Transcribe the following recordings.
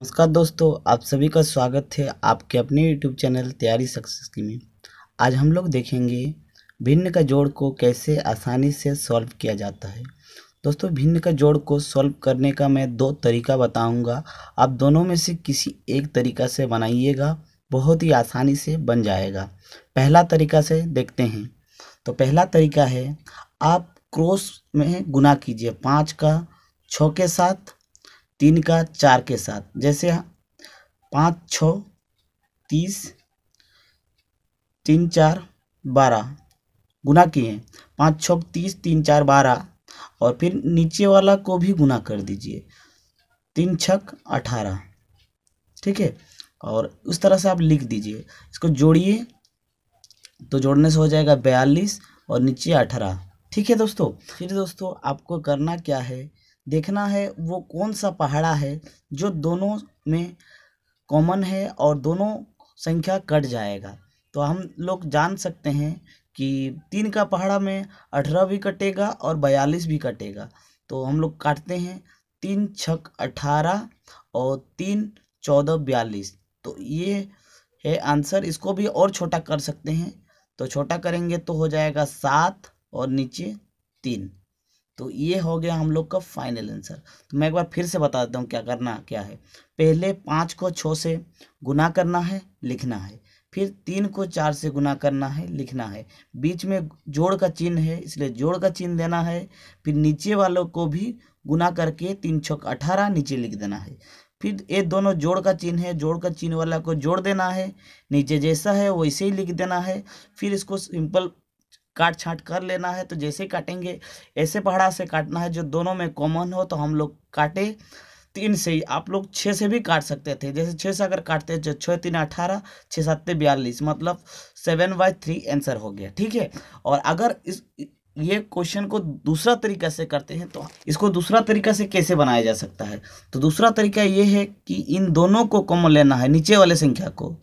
नमस्कार दोस्तों, आप सभी का स्वागत है आपके अपने YouTube चैनल तैयारी सक्सेस की में। आज हम लोग देखेंगे भिन्न का जोड़ को कैसे आसानी से सॉल्व किया जाता है। दोस्तों, भिन्न का जोड़ को सॉल्व करने का मैं दो तरीका बताऊंगा। आप दोनों में से किसी एक तरीका से बनाइएगा, बहुत ही आसानी से बन जाएगा। पहला तरीका से देखते हैं। तो पहला तरीका है, आप क्रॉस में गुना कीजिए 5 का 6 के साथ, 3 का 4 के साथ। जैसे 5 6 30, 3 4 12 गुना किए। 5 6 30, 3 4 12 और फिर नीचे वाला को भी गुना कर दीजिए, 3 6 18। ठीक है, और उस तरह से आप लिख दीजिए। इसको जोड़िए तो जोड़ने से हो जाएगा 42 और नीचे 18। ठीक है दोस्तों, फिर दोस्तों आपको करना क्या है, देखना है वो कौन सा पहाड़ा है जो दोनों में कॉमन है और दोनों संख्या कट जाएगा। तो हम लोग जान सकते हैं कि 3 का पहाड़ा में 18 भी कटेगा और 42 भी कटेगा। तो हम लोग काटते हैं, 3 6 18 और 3 14 42। तो ये है आंसर। इसको भी और छोटा कर सकते हैं, तो छोटा करेंगे तो हो जाएगा 7 और नीचे 3। तो ये हो गया हम लोग का फाइनल आंसर। तो मैं एक बार फिर से बता देता हूँ क्या है। पहले 5 को 6 से गुना करना है, लिखना है। फिर 3 को 4 से गुना करना है, लिखना है। बीच में जोड़ का चिन्ह है, इसलिए जोड़ का चिन्ह देना है। फिर नीचे वालों को भी गुना करके 3 6 18 नीचे लिख देना है। फिर ये दोनों जोड़ का चिन्ह है, जोड़ का चिन्ह वाला को जोड़ देना है, नीचे जैसा है वैसे ही लिख देना है। फिर इसको सिंपल काट छाँट कर लेना है। तो जैसे काटेंगे ऐसे पहाड़ा से काटना है जो दोनों में कॉमन हो। तो हम लोग काटे 3 से ही, आप लोग 6 से भी काट सकते थे। जैसे 6 से अगर काटते हैं, 6 3 18, 6 7 42, मतलब 7/3 आंसर हो गया। ठीक है, और अगर ये क्वेश्चन को दूसरा तरीका से करते हैं तो इसको दूसरा तरीका से कैसे बनाया जा सकता है। तो दूसरा तरीका ये है कि इन दोनों को कॉमन लेना है, नीचे वाले संख्या को,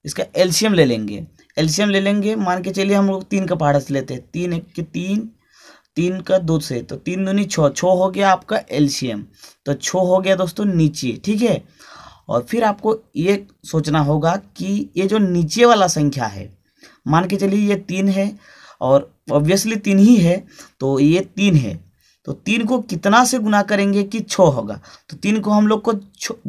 इसका एलसीएम ले लेंगे। एलसीएम ले लेंगे, मान के चलिए हम लोग 3 का पहाड़ा से लेते हैं। 3 1 के 3, 3 का 2 से, तो 3 दूनी 6, 6 हो गया आपका एलसीएम। तो 6 हो गया दोस्तों नीचे। ठीक है, और फिर आपको ये सोचना होगा कि ये जो नीचे वाला संख्या है, मान के चलिए ये 3 है और ऑब्वियसली 3 ही है, तो ये 3 है। तो 3 को कितना से गुना करेंगे कि 6 होगा। तो 3 को हम लोग को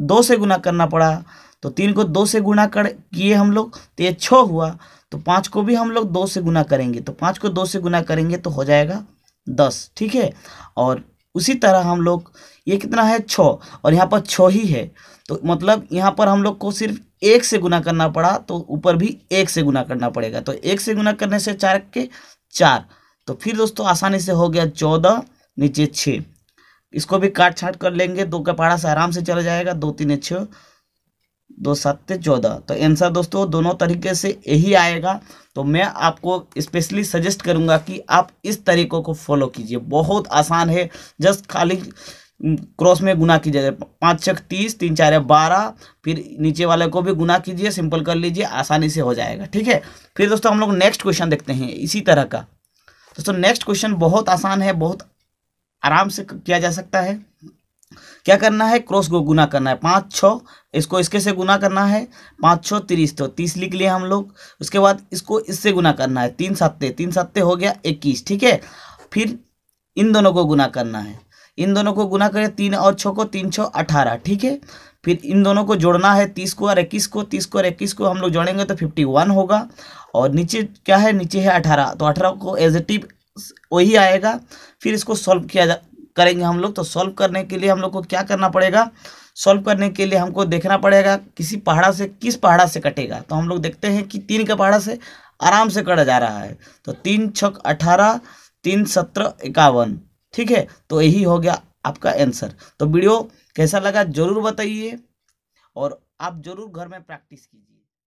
2 से गुना करना पड़ा। तो 3 को 2 से गुना कर किए हम लोग, तो ये 6 हुआ। तो 5 को भी हम लोग 2 से गुना करेंगे, तो 5 को 2 से गुना करेंगे तो हो जाएगा 10। ठीक है, और उसी तरह हम लोग, ये कितना है 6 और यहाँ पर 6 ही है, तो मतलब यहाँ पर हम लोग को सिर्फ 1 से गुना करना पड़ा, तो ऊपर भी 1 से गुना करना पड़ेगा। तो 1 से गुना करने से 4 के 4। तो फिर दोस्तों आसानी से हो गया 14 नीचे 6। इसको भी काट छाट कर लेंगे, 2 का पहाड़ा से आराम से चला जाएगा। 2 3 6, 2 7 14। तो आंसर दोस्तों दोनों तरीके से यही आएगा। तो मैं आपको स्पेशली सजेस्ट करूंगा कि आप इस तरीकों को फॉलो कीजिए, बहुत आसान है। जस्ट खाली क्रॉस में गुना कीजिए, 5 6 30, 3 4 12, फिर नीचे वाले को भी गुना कीजिए, सिंपल कर लीजिए, आसानी से हो जाएगा। ठीक है, फिर दोस्तों हम लोग नेक्स्ट क्वेश्चन देखते हैं इसी तरह का। दोस्तों नेक्स्ट क्वेश्चन बहुत आसान है, बहुत आराम से किया जा सकता है। क्या करना है, क्रॉस को गुना करना है। 5 6, इसको इसके से गुना करना है। 5 6 30, तो 30 लिख लिए हम लोग। उसके बाद इसको इससे गुना करना है, 3 7 हो गया 21। ठीक है, फिर इन दोनों को गुना करना है। इन दोनों को गुना करें, 3 और 6 को, 3 6 18। ठीक है, फिर इन दोनों को जोड़ना है, 30 को और 21 को। 30 को और 21 को हम लोग जोड़ेंगे तो 51 होगा। और नीचे क्या है, नीचे है 18, तो 18 को एज इट इज वही आएगा। फिर इसको सॉल्व करेंगे हम लोग। तो सॉल्व करने के लिए हम लोग को क्या करना पड़ेगा, सॉल्व करने के लिए हमको देखना पड़ेगा किसी पहाड़ा से, किस पहाड़ा से कटेगा। तो हम लोग देखते हैं कि 3 का पहाड़ा से आराम से कटा जा रहा है। तो 3 6 18, 3 17 51। ठीक है, तो यही हो गया आपका आंसर। तो वीडियो कैसा लगा जरूर बताइए और आप जरूर घर में प्रैक्टिस कीजिए।